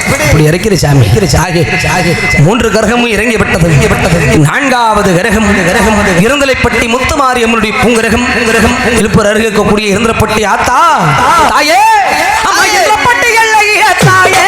இப்படி இறக்கிற சாமி மூன்று கரகமும் இறங்கி விட்டது நான்காவது கரகம் இருந்தலைப்பட்டி முத்துமாரியம்மனுடைய பூங்கரகம் திருப்பூர் அருகே இருக்கக்கூடிய இருந்தலைப்பட்டி ஆத்தா தாயே அம்மா இருந்தலைப்பட்டி தாயே